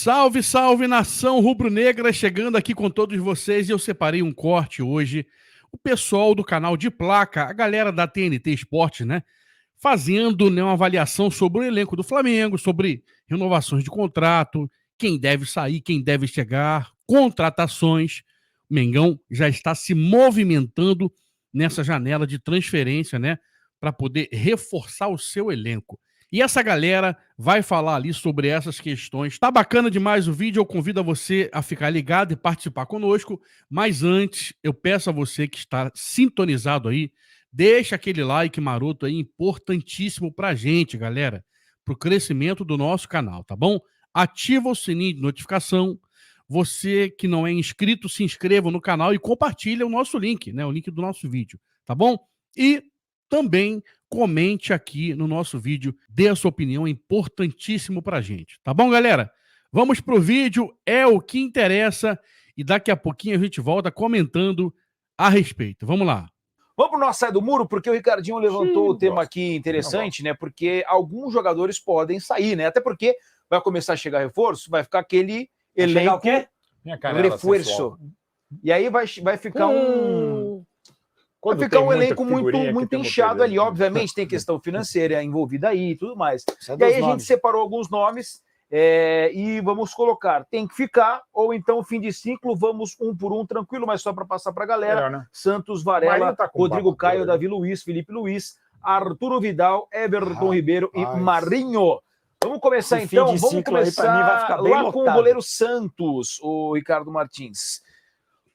Salve, salve, nação rubro-negra, chegando aqui com todos vocês, e eu separei um corte hoje. O pessoal do canal de placa, a galera da TNT Esportes, né, fazendo, né, uma avaliação sobre o elenco do Flamengo, sobre renovações de contrato, quem deve sair, quem deve chegar, contratações. O Mengão já está se movimentando nessa janela de transferência, né, para poder reforçar o seu elenco. E essa galera vai falar ali sobre essas questões. Tá bacana demais o vídeo, eu convido a você a ficar ligado e participar conosco. Mas antes, eu peço a você que está sintonizado aí, deixa aquele like maroto aí, importantíssimo pra gente, galera, pro crescimento do nosso canal, tá bom? Ativa o sininho de notificação. Você que não é inscrito, se inscreva no canal e compartilha o nosso link, né? O link do nosso vídeo, tá bom? E também comente aqui no nosso vídeo, dê a sua opinião, é importantíssimo pra gente. Tá bom, galera? Vamos pro vídeo, é o que interessa, e daqui a pouquinho a gente volta comentando a respeito. Vamos lá. Vamos pro nosso Sai do Muro, porque o Ricardinho levantou o tema aqui interessante, né? Porque alguns jogadores podem sair, né? Até porque vai começar a chegar reforço, vai ficar aquele elenco o quê? reforço. E aí vai ficar vai ficar um elenco muito inchado ali. Obviamente tem questão financeira envolvida aí e tudo mais. E aí a gente separou alguns nomes e vamos colocar. Tem que ficar, ou então fim de ciclo, vamos um por um, tranquilo, mas só para passar para a galera. Melhor, né? Santos, Varela, Rodrigo Caio, Davi Luiz, Felipe Luiz, Arturo Vidal, Everton Ribeiro e Marinho. Vamos começar então, vamos começar lá com o goleiro Santos, o Ricardo Martins.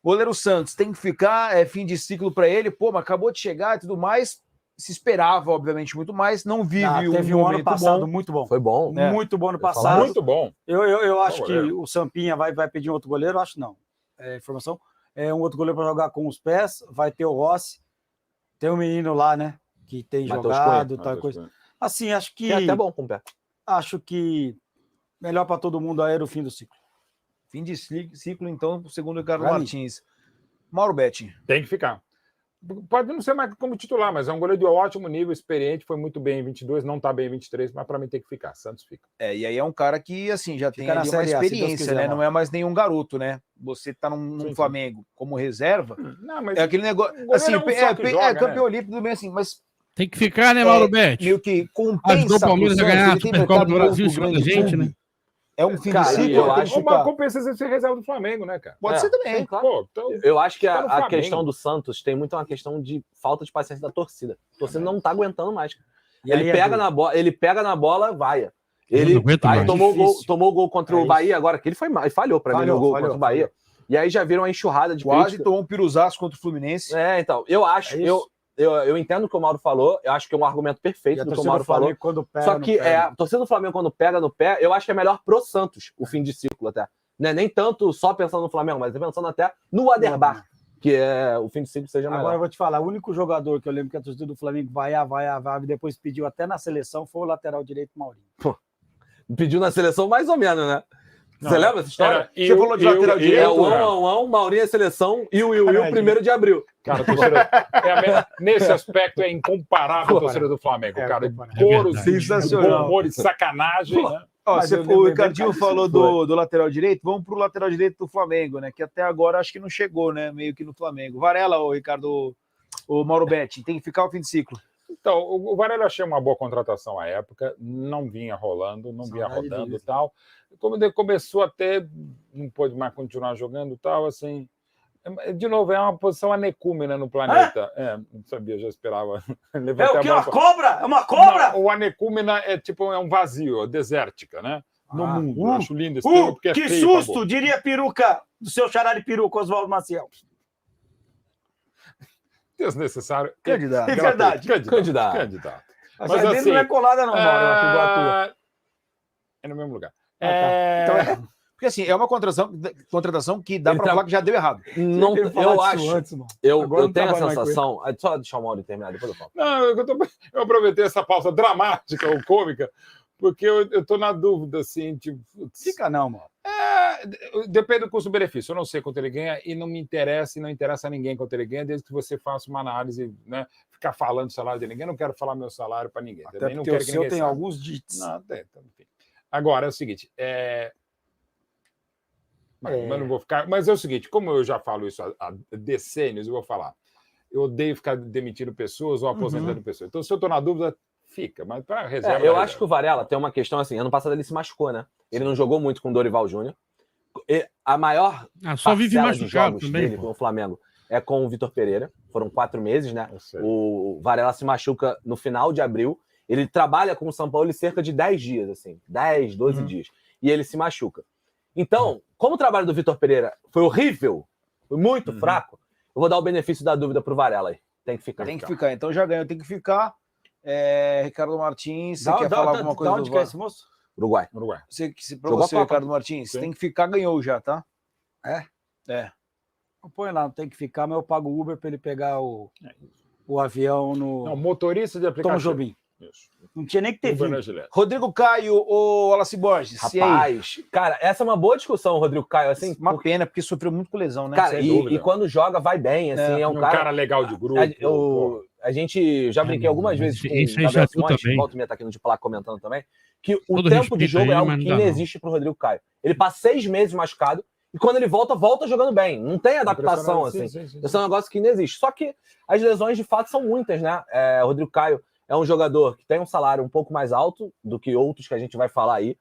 Goleiro Santos, tem que ficar, fim de ciclo para ele, pô, mas acabou de chegar e tudo mais, se esperava, obviamente, muito mais, não vive teve um ano passado muito bom. Foi bom. Muito bom ano passado. Muito bom. Eu acho que o Sampinha vai pedir um outro goleiro, acho não. Informação. Um outro goleiro para jogar com os pés, vai ter o Rossi, tem um menino lá, né, que tem jogado, tal coisa. Assim, acho que... É até bom com o pé. Acho que melhor para todo mundo aí era o fim do ciclo. Fim de ciclo, então, segundo o Ricardo Martins. Mauro Betti. Tem que ficar. Pode não ser mais como titular, mas é um goleiro de ótimo nível, experiente, foi muito bem em 22, não está bem em 23, mas para mim tem que ficar. Santos fica. E aí é um cara que, assim, já tem ali uma experiência, né? Não é mais nenhum garoto, né? Você tá num Flamengo como reserva, não, mas aquele negócio... Assim, campeão olímpico, tudo bem assim, mas... Tem que ficar, né, Mauro Betti? Meio que compensa... Ajudou o Palmeiras a ganhar a Supercopa do Brasil, a gente, né? É um fim de ciclo, eu acho uma compensação ser reserva do Flamengo, né, cara? Pode ser também. Sim, claro. Pô, então, eu acho que a questão do Santos tem muito uma questão de falta de paciência da torcida. A torcida não tá aguentando mais. E ele pega na bola, vai. Ele aí tomou o gol contra o Bahia agora, que ele falhou para mim no gol contra o Bahia. E aí já viram uma enxurrada de quase tomou um piruzaço contra o Fluminense. Então, eu acho, eu entendo o que o Mauro falou, eu acho que é um argumento perfeito do que o Mauro falou. Só que a torcida do Flamengo, quando pega no pé, eu acho que é melhor pro Santos o fim de ciclo até. Não é nem tanto só pensando no Flamengo, mas pensando até no Aderbar, que é o fim de ciclo seja melhor. Agora eu vou te falar, o único jogador que eu lembro que a torcida do Flamengo vai e depois pediu até na seleção foi o lateral direito Maurinho. Pô, pediu na seleção mais ou menos, né? Você lembra essa história? Você falou de lateral direito? É o 1-1, Maurinho é seleção e o 1º de abril. Cara, nesse aspecto é incomparável a torcida do Flamengo, cara. Couro, sensacional. Humor e sacanagem, né? O Ricardinho falou do lateral direito, vamos pro lateral direito do Flamengo, né? Que até agora acho que não chegou, né? Meio que no Flamengo. Varela, Ricardo, o Mauro Betti, tem que ficar o fim de ciclo. Então, o Varela eu achei uma boa contratação à época, não vinha rolando, não vinha rodando e tal. Como ele começou até, não pôde mais continuar jogando e tal, assim... De novo, é uma posição anecúmena no planeta. Não sabia, já esperava. É o quê? Uma cobra? É uma cobra? Não, o anecúmena é tipo um vazio, desértica, né? No mundo. Eu acho lindo esse termo, porque que feio, susto! Diria peruca do seu xará de peruca, Oswaldo Maciel. Desnecessário. Candidato. É verdade. Candidato. Mas assim, não é colada, não, Mauro. Eu acho igual a tua. É no mesmo lugar. Então porque assim, é uma contratação que dá para falar que já deu errado. Não, eu acho. Eu tenho a sensação. Só deixar o Mauro terminar, depois eu falo. Não, eu aproveitei essa pausa dramática ou cômica, porque eu tô na dúvida, assim, tipo. Fica não, mano. Depende do custo-benefício. Eu não sei quanto ele ganha e não me interessa e não interessa a ninguém quanto ele ganha, desde que você faça uma análise, né? Ficar falando do salário de ninguém. Eu não quero falar meu salário para ninguém. Até também porque não quero o seu tem alguns dits. Não, tem, enfim. Agora, é o seguinte, Mas não vou ficar. Mas é o seguinte, como eu já falo isso há decênios, eu vou falar. Eu odeio ficar demitindo pessoas ou aposentando pessoas. Então, se eu estou na dúvida, fica. Mas para reserva. Eu acho que o Varela tem uma questão assim. Ano passado ele se machucou, né? Ele não jogou muito com o Dorival Júnior. A maior parcela de jogos também, dele com o Flamengo é com o Vitor Pereira. Foram 4 meses, né? O Varela se machuca no final de abril. Ele trabalha com o São Paulo cerca de 10 dias, assim. 10, 12 dias. E ele se machuca. Então, como o trabalho do Vitor Pereira foi horrível, foi muito fraco, eu vou dar o benefício da dúvida pro Varela aí. Tem que ficar. Tem que ficar. Então já ganhou, tem que ficar. Ricardo Martins, você quer falar alguma coisa? Onde que é esse moço? Uruguai. Pra você, Ricardo Martins, tem que ficar, ganhou já, tá? É. Põe lá, não tem que ficar, mas eu pago o Uber para ele pegar o avião no... Não, motorista de aplicativo. Tom Jobim. Isso. Não tinha nem que ter vindo. Rodrigo Caio ou Wallace Borges? Rapaz, cara, essa é uma boa discussão, Rodrigo Caio. Assim, uma pena, porque sofreu muito com lesão, né? Cara, e quando joga, vai bem. Assim, é um cara legal de grupo. A gente já brinquei algumas vezes com o Gabriel Simões, volta e meia tá aqui no de Placa comentando também, que o tempo de jogo é algo que inexiste pro Rodrigo Caio. Ele passa 6 meses machucado e quando ele volta jogando bem. Não tem adaptação, assim. Sim. Esse é um negócio que inexiste. Só que as lesões, de fato, são muitas, né? O Rodrigo Caio é um jogador que tem um salário um pouco mais alto do que outros que a gente vai falar aí.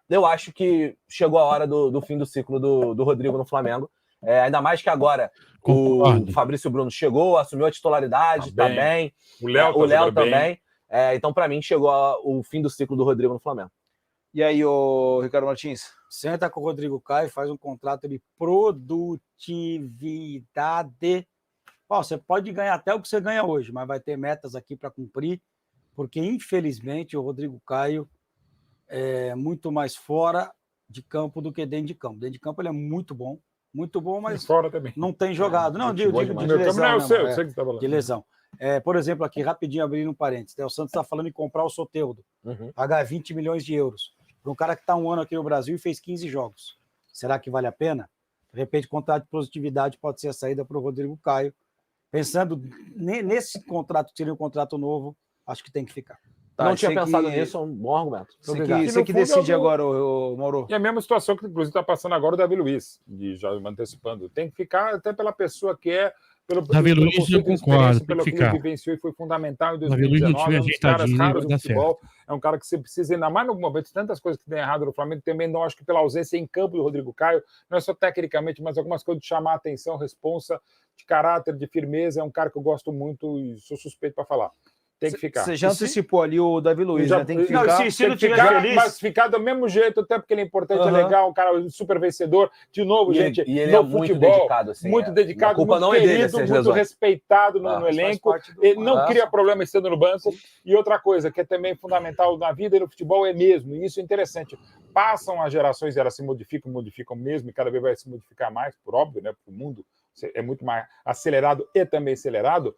Eu acho que chegou a hora do fim do ciclo do Rodrigo no Flamengo. Ainda mais que agora o Fabrício Bruno chegou, assumiu a titularidade, tá bem. O Léo também. Então, para mim, chegou o fim do ciclo do Rodrigo no Flamengo. E aí, o Ricardo Martins? Senta com o Rodrigo Caio, faz um contrato de produtividade. Você pode ganhar até o que você ganha hoje, mas vai ter metas aqui para cumprir, porque, infelizmente, o Rodrigo Caio é muito mais fora de campo do que dentro de campo. Dentro de campo ele é muito bom, mas fora também. Não tem jogado. Não, digo de lesão. Eu sei que você tá falando. De lesão. Por exemplo, aqui, rapidinho, abrindo um parênteses, o Santos está falando em comprar o Soteldo, pagar 20 milhões de euros, para um cara que está um ano aqui no Brasil e fez 15 jogos. Será que vale a pena? De repente, contrato de positividade pode ser a saída para o Rodrigo Caio. Pensando nesse contrato, que seria um contrato novo, acho que tem que ficar. Não tinha pensado nisso, é um bom argumento. Você que decide agora, o Mauro. E a mesma situação que, inclusive, está passando agora o Davi Luiz, já antecipando. Tem que ficar até pela pessoa que é, pelo Luiz, eu concordo, pelo que ele vivenciou e foi fundamental em 2019. Davi Luiz não tinha ajeitadinho, caras do futebol. É um cara que você precisa, ainda mais no momento de tantas coisas que tem errado no Flamengo, também não acho que pela ausência em campo do Rodrigo Caio, não é só tecnicamente, mas algumas coisas de chamar a atenção, responsa, de caráter, de firmeza. É um cara que eu gosto muito e sou suspeito para falar. Tem que ficar. Você já antecipou ali o Davi Luiz, né? Tem que ficar. Não, se não tiver feliz, mas ficar do mesmo jeito, até porque ele é importante, é legal, um cara super vencedor. De novo, gente, e ele é muito dedicado, assim. Muito dedicado, a culpa muito não querido, é dele, muito respeitado no elenco. Ele não cria problema estando no banco. Sim. E outra coisa que é também fundamental na vida e no futebol é mesmo, e isso é interessante. Passam as gerações, elas se modificam mesmo, e cada vez vai se modificar mais, por óbvio, né? Porque o mundo é muito mais acelerado e também acelerado.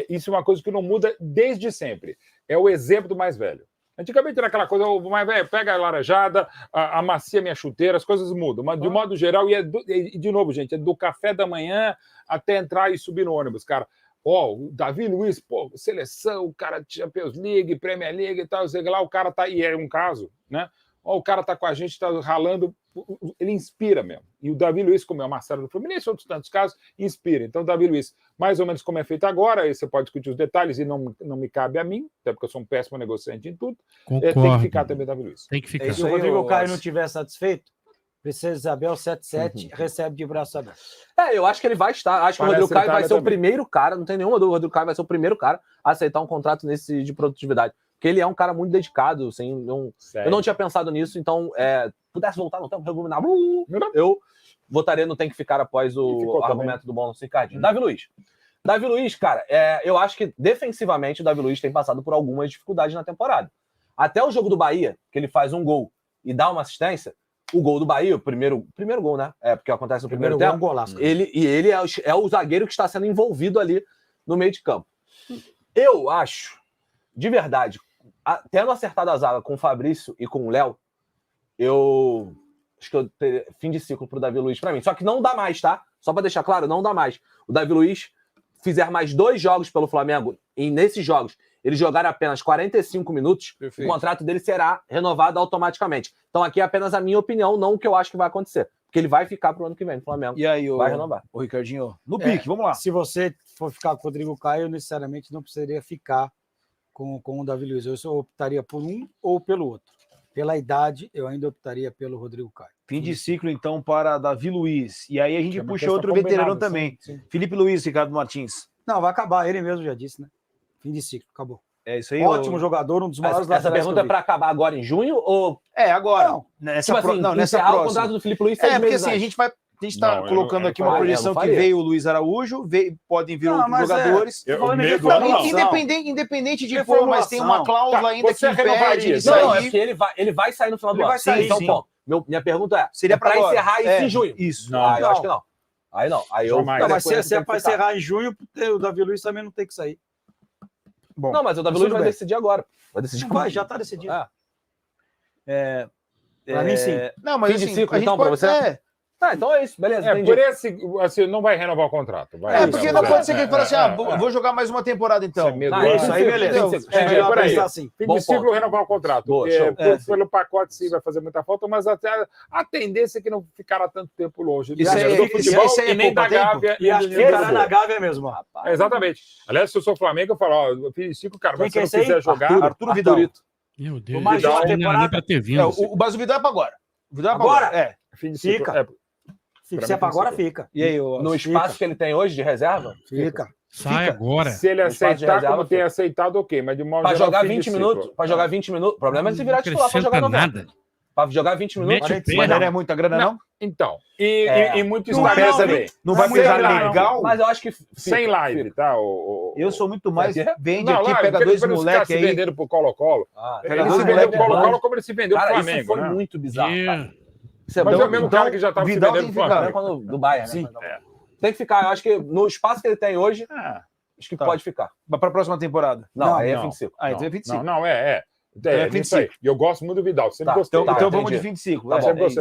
Isso é uma coisa que não muda desde sempre. É o exemplo do mais velho. Antigamente era aquela coisa, o mais velho pega a laranjada, amacia minha chuteira, as coisas mudam. Mas de modo geral, e de novo, gente, é do café da manhã até entrar e subir no ônibus, cara. O Davi Luiz, seleção, o cara Champions League, Premier League e tal, sei lá, o cara tá, e é um caso, né? O cara tá com a gente, tá ralando, ele inspira mesmo. E o Davi Luiz, como é o Marcelo do Fluminense, em outros tantos casos, inspira. Então, o Davi Luiz, mais ou menos como é feito agora, aí você pode discutir os detalhes e não me cabe a mim, até porque eu sou um péssimo negociante em tudo. Tem que ficar também, Davi Luiz. Tem que ficar. Se o Rodrigo Caio não estiver satisfeito, Princesa Isabel 77 recebe de braço aberto. Eu acho que ele vai estar. Acho que o Rodrigo Caio vai ser o primeiro cara, não tem nenhuma dúvida, o Rodrigo Caio vai ser o primeiro cara a aceitar um contrato nesse de produtividade. Porque ele é um cara muito dedicado, assim, eu não tinha pensado nisso, então, pudesse voltar no tempo, rebobinar, eu votaria no Tem que Ficar após o argumento do bom Ricardinho. Davi Luiz, cara, eu acho que defensivamente o Davi Luiz tem passado por algumas dificuldades na temporada. Até o jogo do Bahia, que ele faz um gol e dá uma assistência, o gol do Bahia, o primeiro gol, né? Porque acontece no primeiro tempo. Golaço. Ele é o zagueiro que está sendo envolvido ali no meio de campo. Eu acho, de verdade, tendo acertado a zaga com o Fabrício e com o Léo, eu acho que eu teria fim de ciclo pro Davi Luiz para mim. Só que não dá mais, tá? Só para deixar claro, não dá mais. O Davi Luiz fizer mais 2 jogos pelo Flamengo, e nesses jogos ele jogar apenas 45 minutos, perfeito, o contrato dele será renovado automaticamente. Então aqui é apenas a minha opinião, não o que eu acho que vai acontecer. Porque ele vai ficar pro ano que vem no Flamengo. E aí, vai renovar. O Ricardinho, no pique, vamos lá. Se você for ficar com o Rodrigo Caio, necessariamente não precisaria ficar com o Davi Luiz. Eu só optaria por um ou pelo outro. Pela idade, eu ainda optaria pelo Rodrigo Caio. Fim de ciclo, então, para Davi Luiz. E aí a gente puxa outro veterano também. Sim. Felipe Luiz, Ricardo Martins. Não, vai acabar. Ele mesmo já disse, né? Fim de ciclo, acabou. É isso aí. Ótimo jogador, um dos maiores laterais. Essa pergunta é para acabar agora em junho ou... agora. Não. Nessa próxima. O contrato do Felipe Luiz 6 meses porque assim, a gente está colocando aqui uma projeção que veio o Luiz Araújo, podem vir outros jogadores. Independente de pôr, mas tem uma cláusula ainda que impede ele sair. Não, é porque ele vai sair no final do ano. Vai sair, então, bom. Minha pergunta é, seria para encerrar isso em junho? Isso. Eu acho que não. Aí não. Aí eu... Mas se é para encerrar em junho, o Davi Luiz também não tem que sair. Bom, não, mas o Davi Luiz vai decidir agora. Vai decidir. Já está decidido. Para mim, sim. Não, mas fim de ciclo, então, para você? Então é isso, beleza. Por esse, assim, não vai renovar o contrato. Porque não pode ser que ele fale assim, vou jogar mais uma temporada, então. Isso aí, beleza. Por aí. Fim de ciclo, renovar o contrato. Pelo pacote, sim, vai fazer muita falta, mas até a tendência é que não ficará tanto tempo longe. Isso aí do futebol e nem da Gávea. E acho que ficará na Gávea mesmo, rapaz. Exatamente. Aliás, se eu sou Flamengo, eu falo, fim de ciclo, cara, mas se não quiser jogar... Arthur Vidal. Meu Deus. Mais uma temporada. Mas o Vidal é para agora. Agora? Fim de ciclo. Se é para agora, fica. E aí, no espaço que ele tem hoje de reserva? Fica. Sai agora. Se ele aceitar como tem aceitado, ok. Mas de modo geral, jogar 20 minutos. Para jogar 20 minutos. O problema é se virar titular para jogar 90. Para jogar 20 minutos. Mas não é muita grana, não? Então. E muito Instagram também. Não vai pesar legal? Mas eu acho que. Sem live, tá? Eu sou muito mais. Vende aqui, pega dois moleques aí. Se venderam pro Colo-Colo. Ele se vendeu pro Colo-Colo como ele se vendeu pro Flamengo. Isso foi muito bizarro, cara. Mas é o mesmo cara que já estava se vendendo pro Flamengo. Do Bayern, sim. Tem que ficar. Eu acho que no espaço que ele tem hoje, acho que pode ficar. Mas para a próxima temporada? Não, aí é fim de ciclo. Então é fim de ciclo. Não, é fim de ciclo. E eu gosto muito do Vidal. Sempre gostei. Então vamos de fim de ciclo.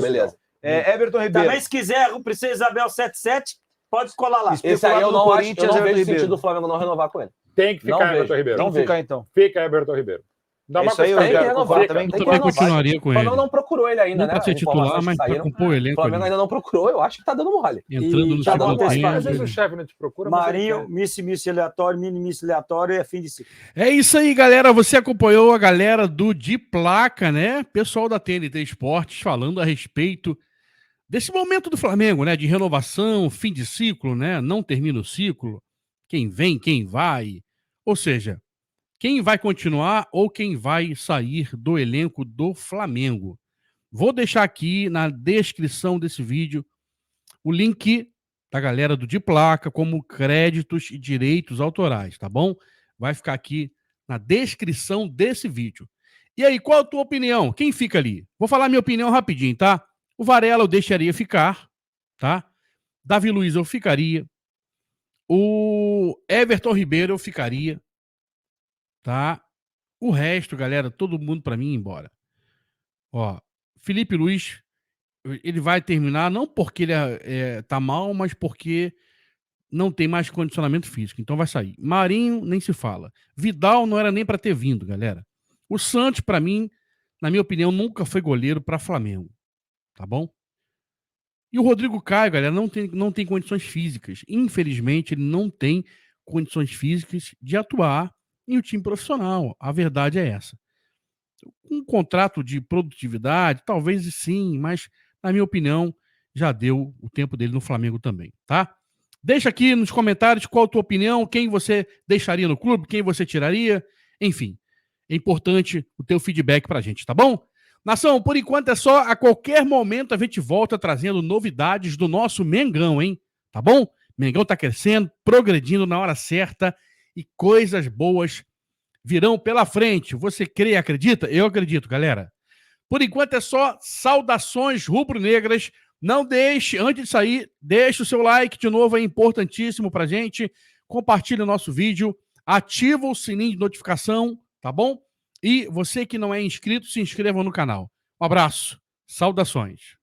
Beleza. Everton Ribeiro. Também se quiser o Princesa Isabel 77, pode colar lá. Esse aí eu não vejo sentido do Flamengo não renovar com ele. Tem que ficar Everton Ribeiro. Tem que ficar então. Fica Everton Ribeiro. Dá uma coisa tem que renovar. Também continuaria com ele. O Flamengo não procurou ele ainda, né? Para ser titular, mas para compor o elenco. O Flamengo ainda não procurou, eu acho que tá dando mole. Entrando no segundo tempo. Às vezes o chefe não te procura. Marinho, miss aleatório, miss aleatório e é fim de ciclo. É isso aí, galera. Você acompanhou a galera do De Placa, né? Pessoal da TNT Esportes falando a respeito desse momento do Flamengo, né? De renovação, fim de ciclo, né? Não termina o ciclo. Quem vem, quem vai. Ou seja, quem vai continuar ou quem vai sair do elenco do Flamengo. Vou deixar aqui na descrição desse vídeo o link da galera do De Placa como créditos e direitos autorais, tá bom? Vai ficar aqui na descrição desse vídeo. E aí, qual a tua opinião? Quem fica ali? Vou falar minha opinião rapidinho, tá? O Varela eu deixaria ficar, tá? Davi Luiz eu ficaria. O Everton Ribeiro eu ficaria. Tá? O resto, galera, todo mundo para mim ir embora. Ó, Felipe Luiz, ele vai terminar não porque ele tá mal, mas porque não tem mais condicionamento físico. Então vai sair. Marinho, nem se fala. Vidal não era nem para ter vindo, galera. O Santos, para mim, na minha opinião, nunca foi goleiro para Flamengo. Tá bom? E o Rodrigo Caio, galera, não tem condições físicas. Infelizmente, ele não tem condições físicas de atuar em um time profissional. A verdade é essa. Um contrato de produtividade, talvez sim, mas, na minha opinião, já deu o tempo dele no Flamengo também, tá? Deixa aqui nos comentários qual a tua opinião, quem você deixaria no clube, quem você tiraria, enfim. É importante o teu feedback pra gente, tá bom? Nação, por enquanto é só. A qualquer momento a gente volta trazendo novidades do nosso Mengão, hein? Tá bom? Mengão tá crescendo, progredindo na hora certa. E coisas boas virão pela frente. Você crê e acredita? Eu acredito, galera. Por enquanto é só. Saudações rubro-negras. Não deixe, antes de sair, deixe o seu like de novo, é importantíssimo pra gente. Compartilhe o nosso vídeo. Ativa o sininho de notificação, tá bom? E você que não é inscrito, se inscreva no canal. Um abraço. Saudações.